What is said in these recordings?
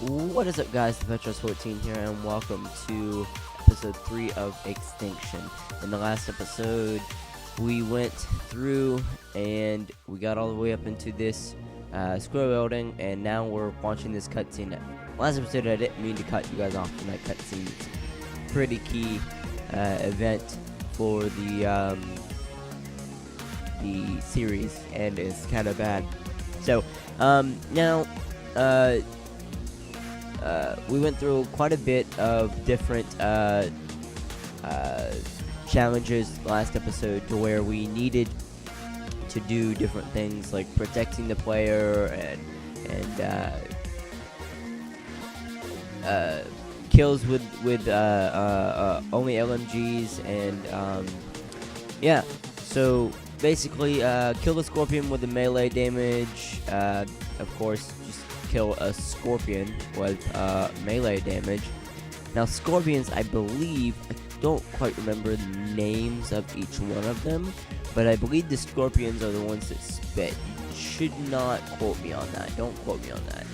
What is up, guys? The Petros 14 here, and welcome to episode 3 of Extinction. In the last episode, we went through and we got all the way up into this square building, and now we're watching this cutscene. Last episode, I didn't mean to cut you guys off from that cutscene. It's a pretty key event for the series, and it's kind of bad. So, now, we went through quite a bit of different challenges last episode, to where we needed to do different things like protecting the player and kills with only LMGs, and yeah. So basically, kill the scorpion with the melee damage. Of course, just kill a scorpion with melee damage. Now, scorpions, I believe, I don't quite remember the names of each one of them, but I believe the scorpions are the ones that spit. You should not quote me on that. Don't quote me on that.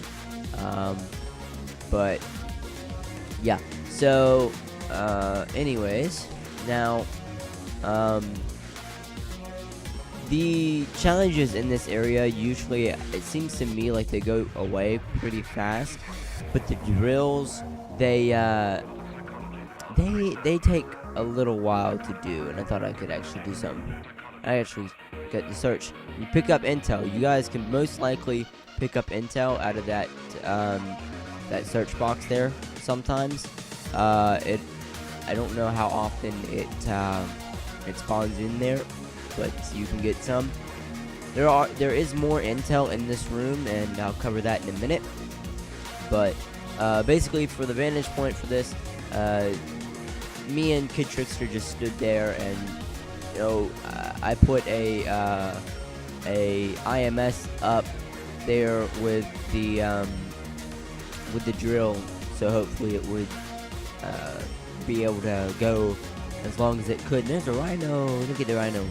But yeah. So, anyways, now, the challenges in this area, usually, it seems to me like they go away pretty fast, but the drills, they take a little while to do, and I thought I could actually do something. I actually got to search. You pick up intel. You guys can most likely pick up intel out of that that search box there. Sometimes, I don't know how often it spawns in there, but you can get some. There is more intel in this room, and I'll cover that in a minute. But basically, for the vantage point for this, me and Kid Trickster just stood there, and I put a IMS up there with the drill, so hopefully it would be able to go as long as it could. And there's a rhino. Look at the rhino.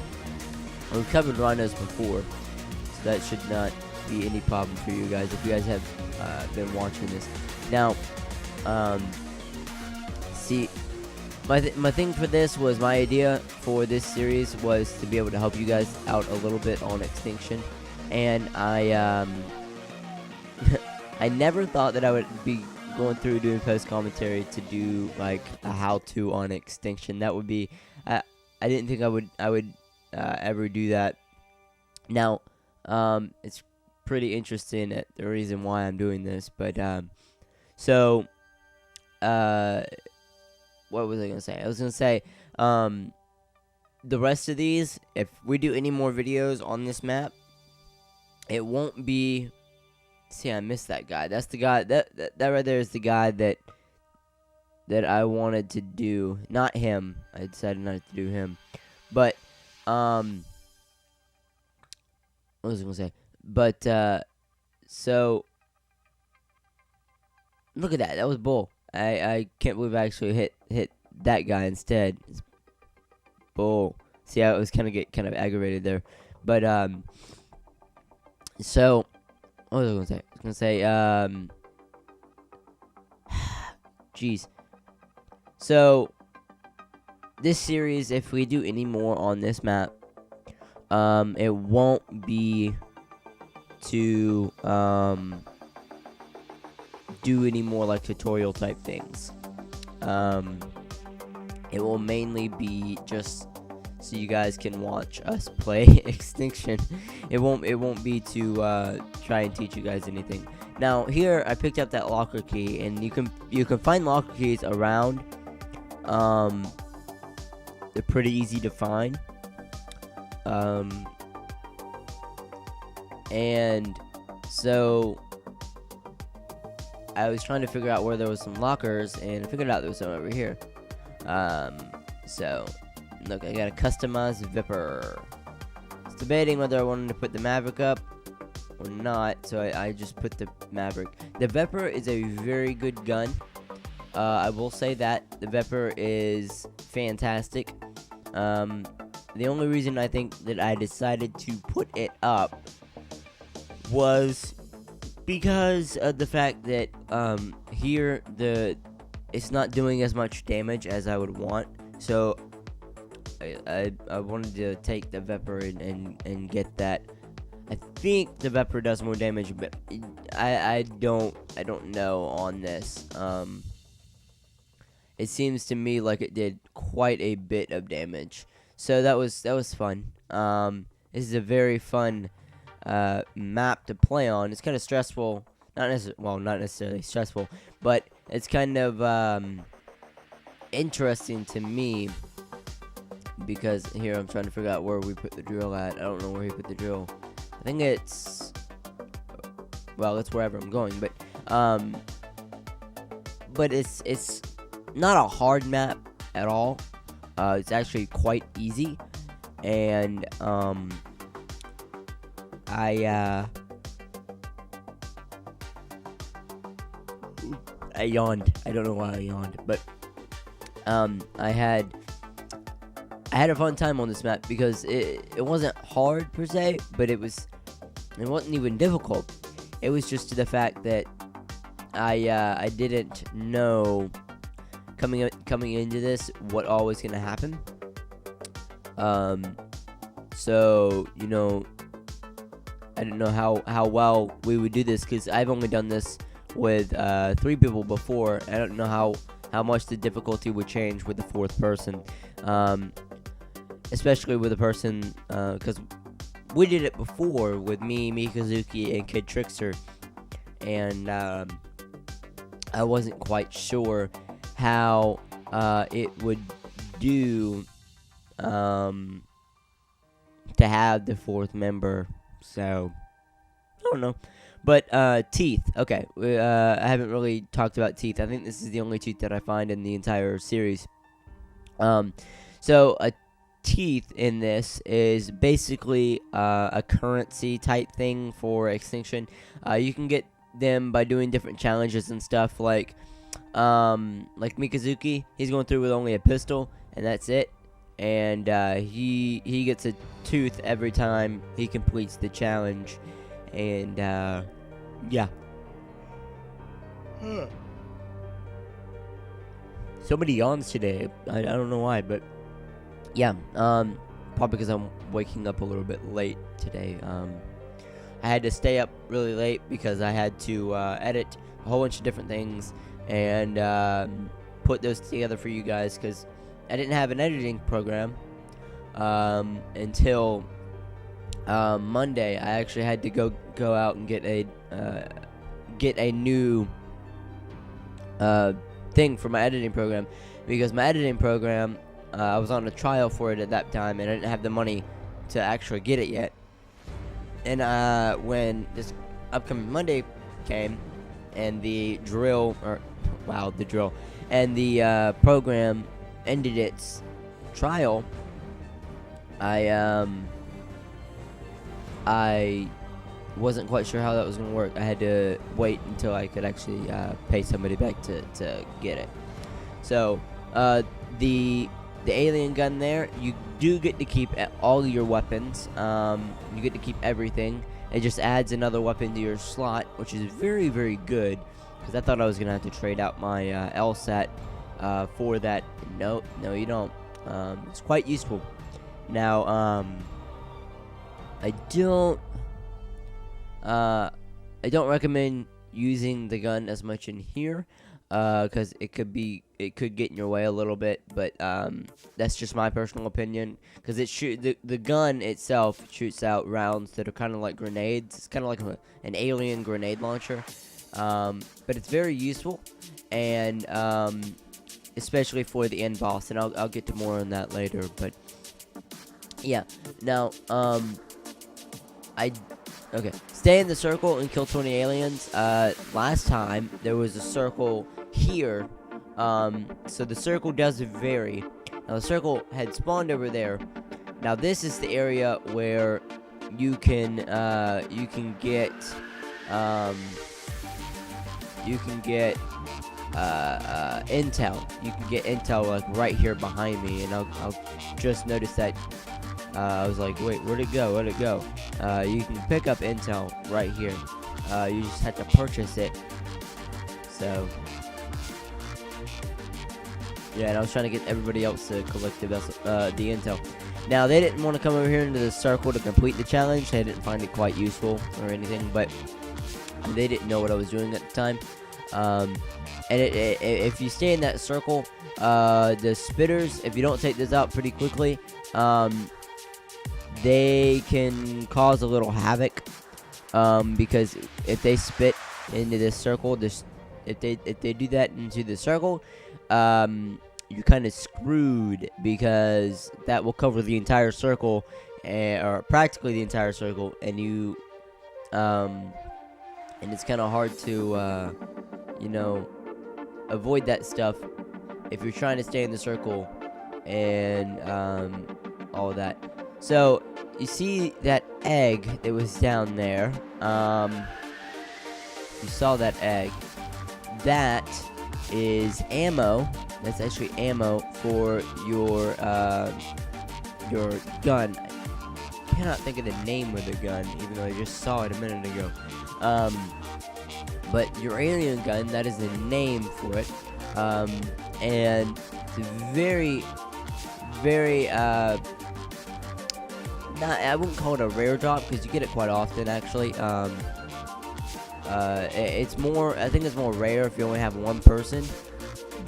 We've covered rhinos before, so that should not be any problem for you guys if you guys have been watching this. Now, see, my thing for this was, my idea for this series was to be able to help you guys out a little bit on Extinction, and I I never thought that I would be going through doing post commentary to do like a how-to on Extinction. That would be, I didn't think I would ever do that. Now, it's pretty interesting at the reason why I'm doing this, but so what was I gonna say? I was gonna say, the rest of these, if we do any more videos on this map, it won't be. See, I missed that guy. That's the guy. That right there is the guy that I wanted to do. Not him. I decided not to do him. But what was I gonna say? But so look at that. That was bull. I can't believe I actually hit that guy instead. It's bull. See, I was kind of aggravated there. But so what was I gonna say? I was gonna say jeez. So this series, if we do any more on this map, it won't be to do any more like tutorial type things. It will mainly be just so you guys can watch us play Extinction. It won't be to try and teach you guys anything. Now, here I picked up that locker key, and you can find locker keys around. They're pretty easy to find. And so I was trying to figure out where there was some lockers, and I figured out there was some over here. So look, I got a customized Viper. I was debating whether I wanted to put the Maverick up or not, so I just put the Maverick. The Viper is a very good gun. I will say that the Viper is fantastic. The only reason I think that I decided to put it up was because of the fact that here it's not doing as much damage as I would want. So I wanted to take the Vepr and get that. I think the Vepr does more damage, but I don't know on this. It seems to me like it did quite a bit of damage. So that was fun. This is a very fun map to play on. It's kind of stressful. Not necessarily stressful, but it's kind of interesting to me because here I'm trying to figure out where we put the drill at. I don't know where he put the drill. I think it's wherever I'm going, but it's not a hard map at all. It's actually quite easy, and I yawned. I don't know why I yawned, but I had a fun time on this map because it wasn't hard per se, but it wasn't even difficult. It was just to the fact that I didn't know coming into this what all was gonna happen. So I didn't know how well we would do this because I've only done this with 3 people before. I don't know how much the difficulty would change with the 4th person, especially with a person because we did it before with me, Mikazuki, and Kid Trickster, and I wasn't quite sure how it would do to have the 4th member. So I don't know. But teeth. Okay, I haven't really talked about teeth. I think this is the only teeth that I find in the entire series. So a teeth in this is basically a currency type thing for Extinction. You can get them by doing different challenges and stuff, like Mikazuki. He's going through with only a pistol, and that's it. And he gets a tooth every time he completes the challenge. And yeah. So many yawns today. I don't know why, but yeah. Probably because I'm waking up a little bit late today. I had to stay up really late because I had to edit a whole bunch of different things and put those together for you guys because I didn't have an editing program until Monday. I actually had to go out and get a new thing for my editing program because my editing program I was on a trial for it at that time and I didn't have the money to actually get it yet. And when this upcoming Monday came and the program ended its trial, I wasn't quite sure how that was going to work. I had to wait until I could actually pay somebody back to get it. So the alien gun there, you do get to keep all your weapons. You get to keep everything. It just adds another weapon to your slot, which is very, very good. Because I thought I was going to have to trade out my LSAT for that. No, you don't. It's quite useful. Now, I don't recommend using the gun as much in here, because it could get in your way a little bit. But that's just my personal opinion, because the gun itself shoots out rounds that are kind of like grenades. It's kind of like an alien grenade launcher, but it's very useful, and especially for the end boss. And I'll get to more on that later. But yeah, now stay in the circle and kill 20 aliens. Last time there was a circle here, so the circle does vary. Now the circle had spawned over there. Now this is the area where you can get intel. You can get intel like right here behind me, and I'll just notice that. I was like, wait, where'd it go? You can pick up intel right here. You just have to purchase it. So yeah, and I was trying to get everybody else to collect the intel. Now, they didn't want to come over here into the circle to complete the challenge. They didn't find it quite useful or anything, but they didn't know what I was doing at the time. And if you stay in that circle, the spitters, if you don't take this out pretty quickly, they can cause a little havoc. Because if they spit into this circle, if they do that into the circle, you're kind of screwed, because that will cover the entire circle, or practically the entire circle, and you and it's kind of hard to avoid that stuff if you're trying to stay in the circle and all that. So you see that egg that was down there. You saw that egg. That is ammo. That's actually ammo for your gun. I cannot think of the name of the gun, even though I just saw it a minute ago. But your alien gun, that is the name for it. And it's very, very, I wouldn't call it a rare drop, because you get it quite often, actually. It's more, I think it's more rare if you only have one person,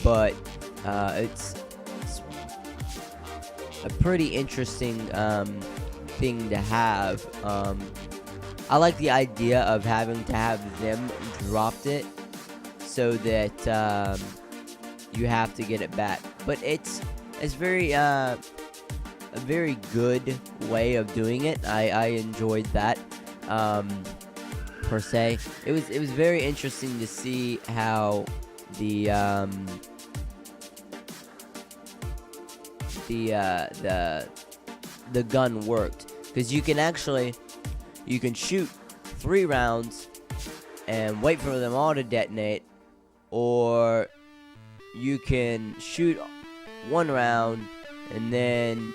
but it's a pretty interesting thing to have. I like the idea of having to have them dropped it so that you have to get it back, but it's very a very good way of doing it. I enjoyed that. Per se, it was very interesting to see how the gun worked, because you can shoot 3 rounds and wait for them all to detonate, or you can shoot 1 round and then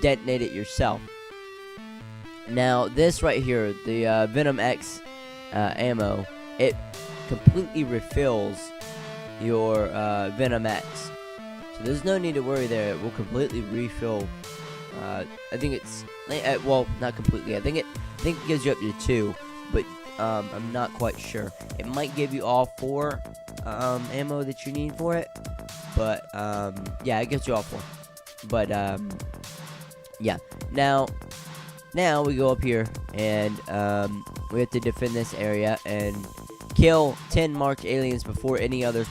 detonate it yourself. Now, this right here, the Venom X ammo, it completely refills your Venom X. So there's no need to worry there. It will completely refill. I think it's well, not completely. I think it gives you up to 2, but I'm not quite sure. It might give you all 4 ammo that you need for it, but yeah, it gives you all 4. But yeah. Now we go up here, and we have to defend this area and kill 10 marked aliens before the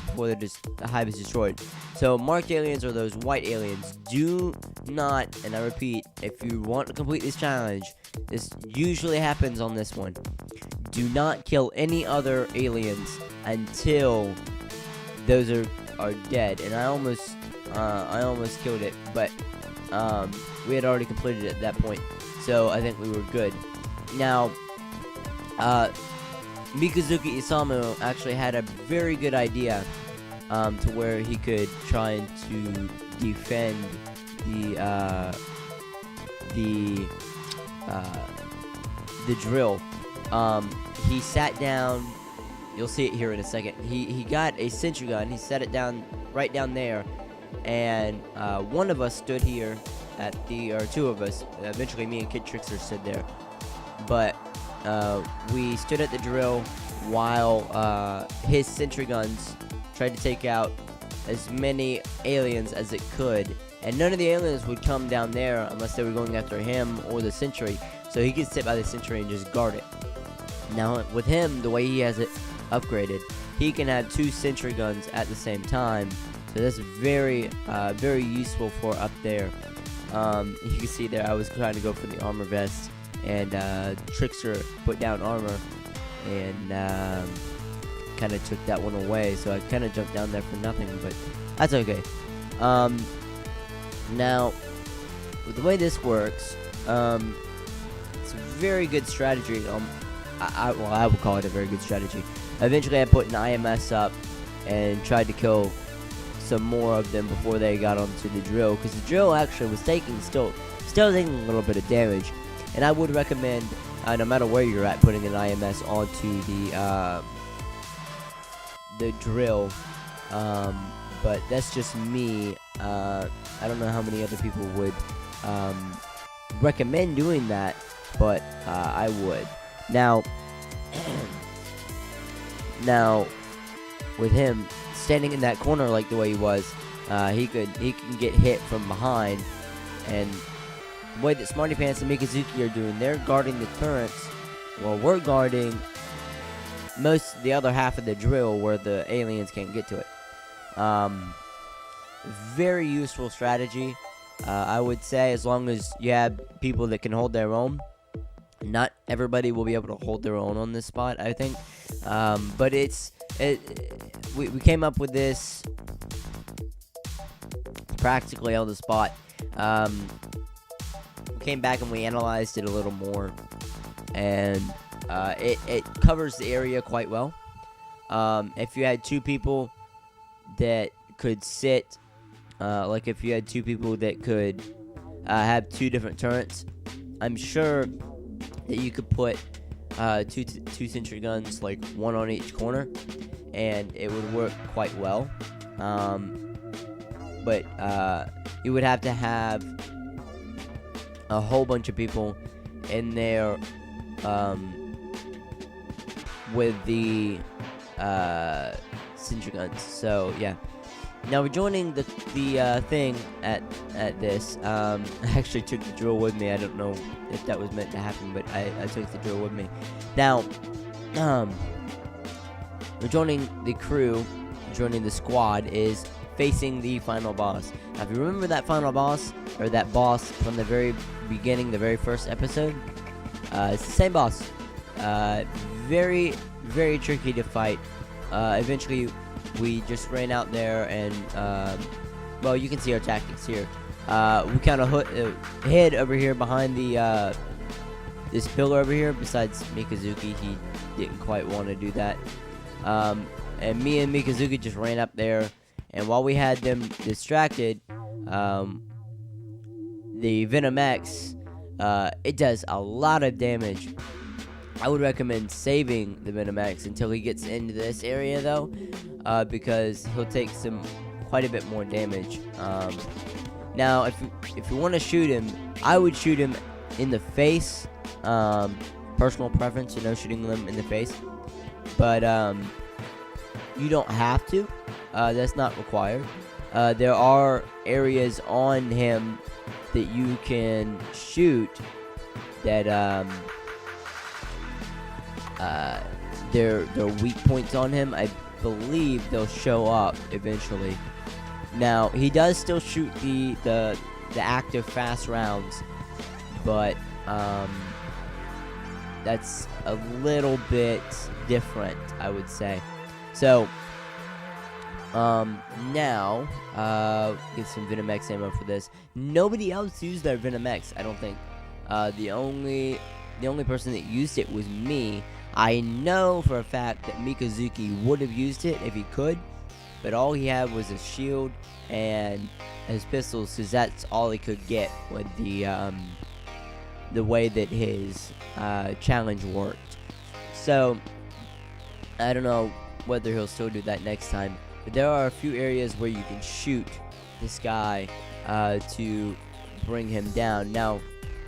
hive is destroyed. So marked aliens are those white aliens. Do not, and I repeat, if you want to complete this challenge, this usually happens on this one, do not kill any other aliens until those are dead. And I almost killed it, but we had already completed it at that point, so I think we were good. Now, Mikazuki Isamu actually had a very good idea to where he could try to defend the drill. He sat down. You'll see it here in a second. He got a sentry gun. He set it down right down there, and one of us stood here or 2 of us. Eventually, me and Kid Trickster stood there, but we stood at the drill while his sentry guns tried to take out as many aliens as it could, and none of the aliens would come down there unless they were going after him or the sentry, so he could sit by the sentry and just guard it. Now, with him, the way he has it upgraded, he can have 2 sentry guns at the same time, so that's very, very useful for up there. You can see there, I was trying to go for the armor vest, and Trickster put down armor, and kind of took that one away, so I kind of jumped down there for nothing, but that's okay. Now, with the way this works, it's a very good strategy. I would call it a very good strategy. Eventually, I put an IMS up and tried to kill some more of them before they got onto the drill, because the drill actually was still taking a little bit of damage, And I would recommend, no matter where you're at, putting an IMS onto the drill. But that's just me. I don't know how many other people would recommend doing that, but I would. Now, now, with him standing in that corner like the way he was, he can get hit from behind. And the way that Smarty Pants and Mikazuki are doing, they're guarding the turrets, while we're guarding the other half of the drill where the aliens can't get to it. Very useful strategy, I would say, as long as you have people that can hold their own. Not everybody will be able to hold their own on this spot, I think. But we came up with this practically on the spot. We came back and we analyzed it a little more, and it covers the area quite well. If you had two people that could sit, like if you had two people that could have two different turrets, I'm sure that you could put two sentry guns, like one on each corner, and it would work quite well. But you would have to have a whole bunch of people in there with the sentry guns. So yeah. Now we're joining the thing at this. I actually took the drill with me. I don't know if that was meant to happen, but I took the drill with me. Now, we're joining the crew, joining the squad, is facing the final boss. Now, if you remember that final boss, or that boss from the very beginning, the very first episode, it's the same boss. Very, very tricky to fight. Eventually, we just ran out there and, well, you can see our tactics here. We kind of hid over here behind the this pillar over here. Besides Mikazuki, he didn't quite want to do that. And me and Mikazuki just ran up there, and while we had them distracted, the Venom X, it does a lot of damage. I would recommend saving the Venom X until he gets into this area, though, because he'll take quite a bit more damage. Now, if you want to shoot him, I would shoot him in the face. Personal preference, shooting them in the face. But you don't have to. That's not required. There are areas on him that you can shoot that they're weak points on him. I believe they'll show up eventually. Now, he does still shoot the active fast rounds, but that's a little bit different, I would say. So now get some Venom X ammo for this. Nobody else used their Venom X, I don't think. The only person that used it was me. I know for a fact that Mikazuki would have used it if he could, but all he had was a shield and his pistols, because that's all he could get with the way that his challenge worked. So I don't know whether he'll still do that next time, but there are a few areas where you can shoot this guy to bring him down. Now,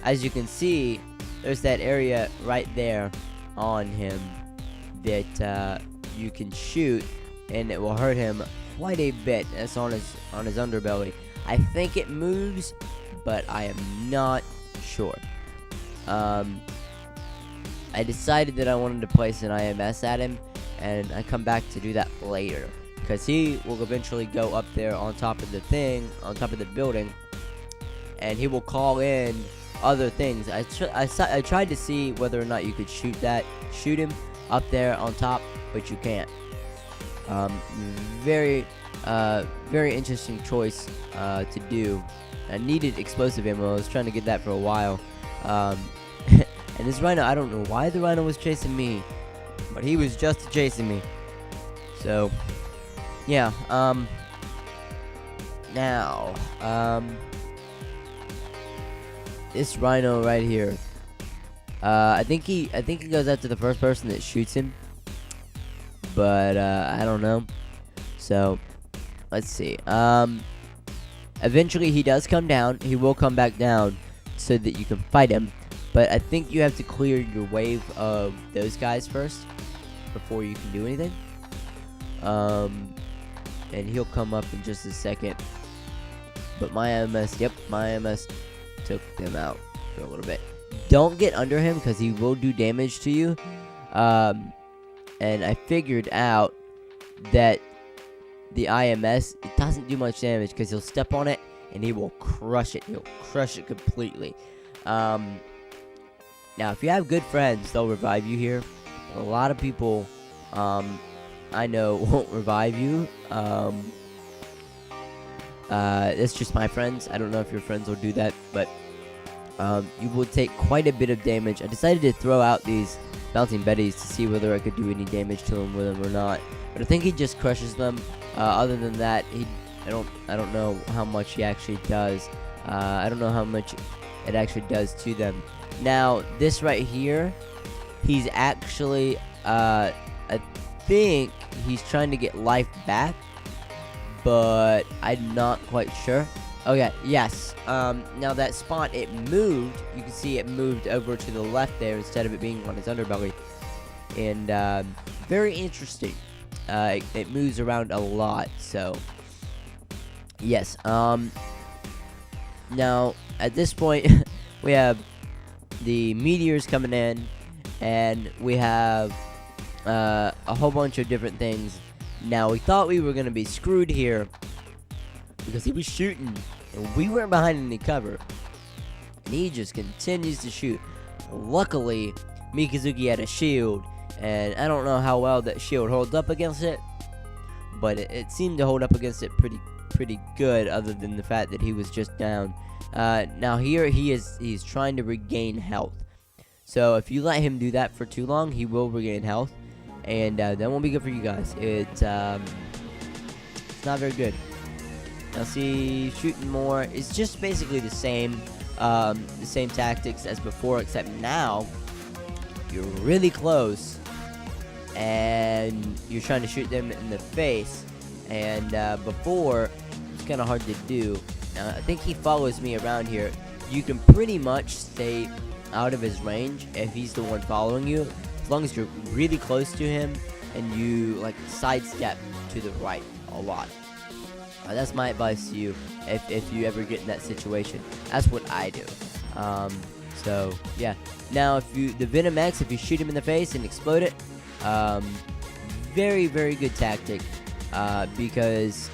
as you can see, there's that area right there on him that you can shoot, and it will hurt him quite a bit. That's on his underbelly. I think it moves, but I am not sure. I decided that I wanted to place an IMS at him, and I come back to do that later, because he will eventually go up there on top of the thing, on top of the building, and he will call in other things. I tried to see whether or not you could shoot him up there on top, but you can't. Very interesting choice to do. I needed explosive ammo. I was trying to get that for a while. And this rhino, I don't know why the rhino was chasing me, but he was just chasing me. So, yeah. Now, this rhino right here, I think he goes after the first person that shoots him, but I don't know. So let's see. Eventually he does come down. He will come back down so that you can fight him. But I think you have to clear your wave of those guys first before you can do anything. And he'll come up in just a second. But my IMS took them out for a little bit. Don't get under him because he will do damage to you. And I figured out that the IMS, it doesn't do much damage because he'll step on it and he will crush it. He'll crush it completely. Now, if you have good friends, they'll revive you here. A lot of people, I know, won't revive you. That's just my friends. I don't know if your friends will do that, but you will take quite a bit of damage. I decided to throw out these bouncing betties to see whether I could do any damage to him with them or not. But I think he just crushes them. Other than that, I don't know how much he actually does. I don't know how much it actually does to them. Now, this right here, he's actually, I think he's trying to get life back, but I'm not quite sure. Okay, yes. Now that spot, it moved. You can see it moved over to the left there instead of it being on his underbelly. And very interesting. It moves around a lot, so yes. Now at this point, we have the meteors coming in, and we have a whole bunch of different things. Now we thought we were gonna be screwed here because he was shooting, and we weren't behind any cover, and he just continues to shoot. Luckily, Mikazuki had a shield, and I don't know how well that shield holds up against it, but it seemed to hold up against it pretty good, other than the fact that he was just down. Now here he's trying to regain health. So if you let him do that for too long, he will regain health, and that won't be good for you guys. It's not very good. Now see, shooting more. It's just basically the same tactics as before, except now you're really close and you're trying to shoot them in the face. And before, it's kind of hard to do. Now, I think he follows me around here. You can pretty much stay out of his range if he's the one following you, as long as you're really close to him and you like sidestep to the right a lot. That's my advice to you if you ever get in that situation. That's what I do. So yeah. Now the Venom X, if you shoot him in the face and explode it, very, very good tactic, because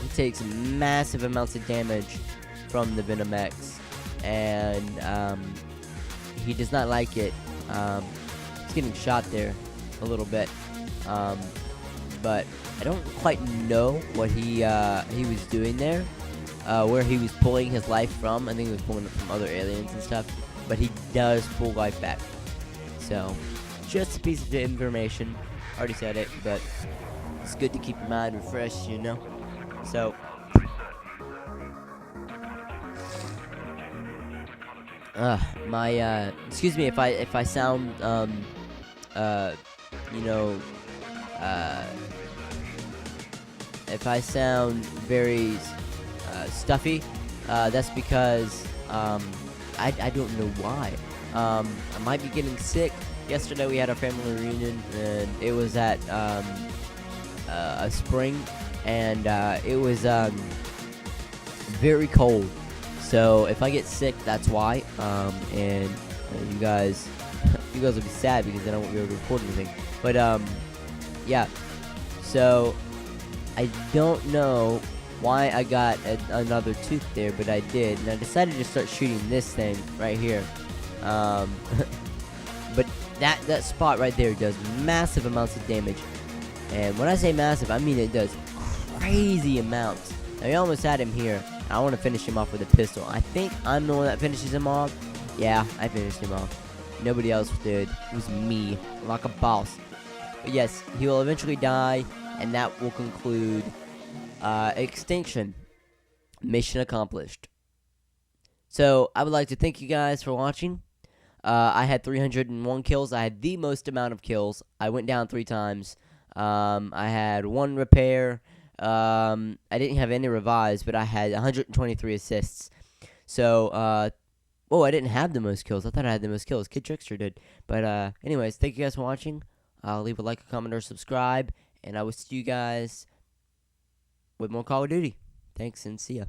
he takes massive amounts of damage from the Venom X, and he does not like it. He's getting shot there a little bit, but I don't quite know what he was doing there, where he was pulling his life from. I think he was pulling it from other aliens and stuff, but he does pull life back. So, just a piece of information. Already said it, but it's good to keep your mind refreshed, you know? So, excuse me if I sound, you know, if I sound very stuffy, that's because I don't know why. I might be getting sick. Yesterday we had a family reunion, and it was at a spring, and it was very cold. So if I get sick, that's why. And you guys will be sad because then I won't be able to record anything. But yeah. So I don't know why I got another tooth there, but I did, and I decided to start shooting this thing right here. But that spot right there does massive amounts of damage, and when I say massive, I mean it does crazy amounts. Now, we almost had him here. I want to finish him off with a pistol. I think I'm the one that finishes him off. Yeah, I finished him off. Nobody else did. It was me, like a boss. But yes, he will eventually die, and that will conclude Extinction. Mission accomplished. So, I would like to thank you guys for watching. I had 301 kills. I had the most amount of kills. I went down 3 times. I had 1 repair. I didn't have any revives, but I had 123 assists. So, oh, I didn't have the most kills. I thought I had the most kills. Kid Trickster did. But, anyways, thank you guys for watching. I'll leave a like, a comment, or subscribe. And I will see you guys with more Call of Duty. Thanks, and see ya.